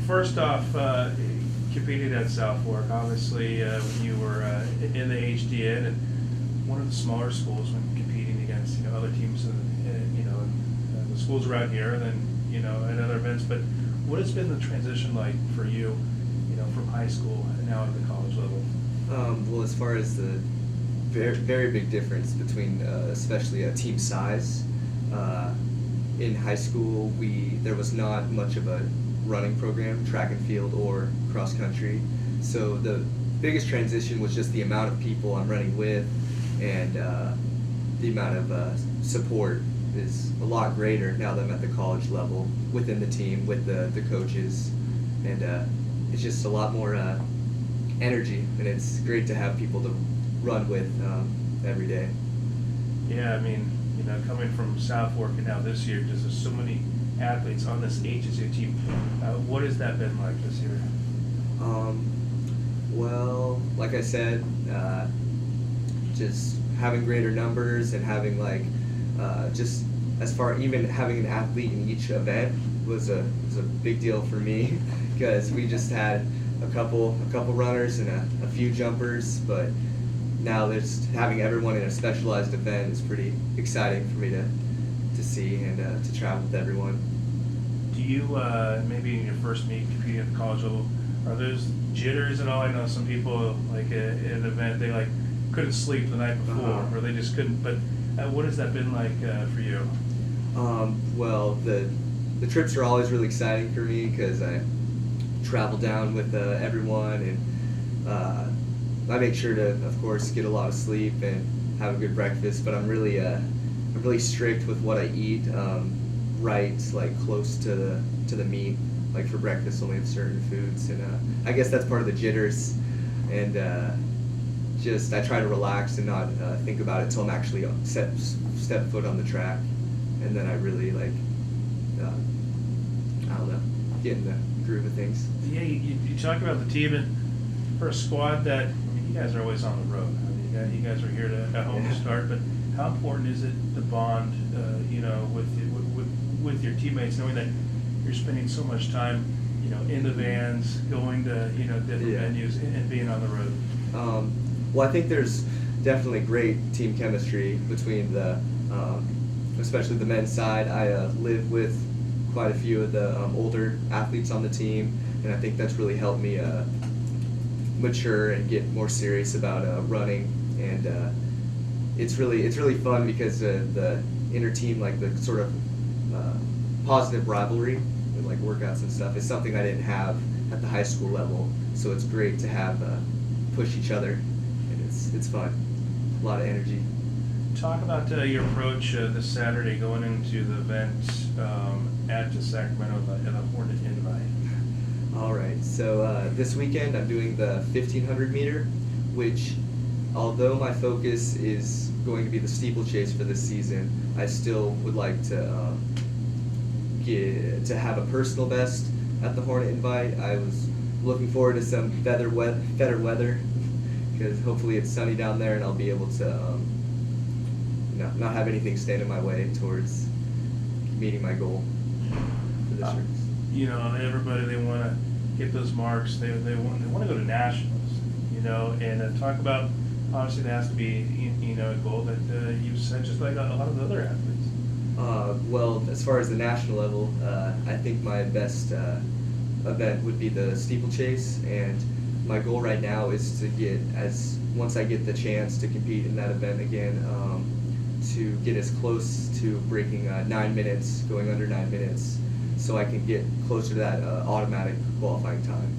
First off, competing at South Fork, obviously when you were in the HDN and one of the smaller schools when competing against other teams in the schools around here, and then at other events. But what has been the transition like for you, from high school and now at the college level? Well, as far as the very, very big difference between especially a team size, in high school there was not much of a running program, track and field or cross country. So the biggest transition was just the amount of people I'm running with, and the amount of support is a lot greater now that I'm at the college level within the team with the coaches, and it's just a lot more energy, and it's great to have people to run with every day. Yeah, I mean, coming from South Fork and now this year, just there's so many athletes on this HSU team. What has that been like this year? Well, like I said, just having greater numbers and having just as far even having an athlete in each event was a big deal for me because we just had a couple runners and a few jumpers, but now there's having everyone in a specialized event is pretty exciting for me to see and to travel with everyone. Do you maybe in your first meet competing at the college level, are those jitters at all? I know some people at an event they couldn't sleep the night before, or they just couldn't. But what has that been like for you? Well, the trips are always really exciting for me because I travel down with everyone, and I make sure to, of course, get a lot of sleep and have a good breakfast. But I'm really strict with what I eat. Right, close to the meat. Like for breakfast, only have certain foods, and I guess that's part of the jitters. And just I try to relax and not think about it till I'm actually step foot on the track, and then I really I don't know, get in the groove of things. Yeah, you talk about the team, and for a squad that you guys are always on the road. I mean, you guys are here at home to start, but how important is it to bond, with your teammates, knowing that you're spending so much time, in the vans, going to different venues, and being on the road? Well, I think there's definitely great team chemistry between especially the men's side. I live with quite a few of the older athletes on the team, and I think that's really helped me mature and get more serious about running. And it's really fun because the inter team, the sort of positive rivalry with workouts and stuff is something I didn't have at the high school level. So it's great to have push each other, and it's fun. A lot of energy. Talk about your approach this Saturday going into the event at Sacramento at the Hornet Invite. All right, so this weekend I'm doing the 1500 meter, which although my focus is going to be the steeplechase for this season, I still would like to have a personal best at the Hornet Invite. I was looking forward to some better weather because hopefully it's sunny down there and I'll be able to not have anything stand in my way towards meeting my goal for this race. Everybody, they want to hit those marks. They want to go to nationals. And talk about, obviously there has to be a goal that you set, just like a lot of the other athletes. Well, as far as the national level, I think my best event would be the steeplechase, and my goal right now is to once I get the chance to compete in that event again, to get as close to breaking 9 minutes, going under 9 minutes, so I can get closer to that automatic qualifying time.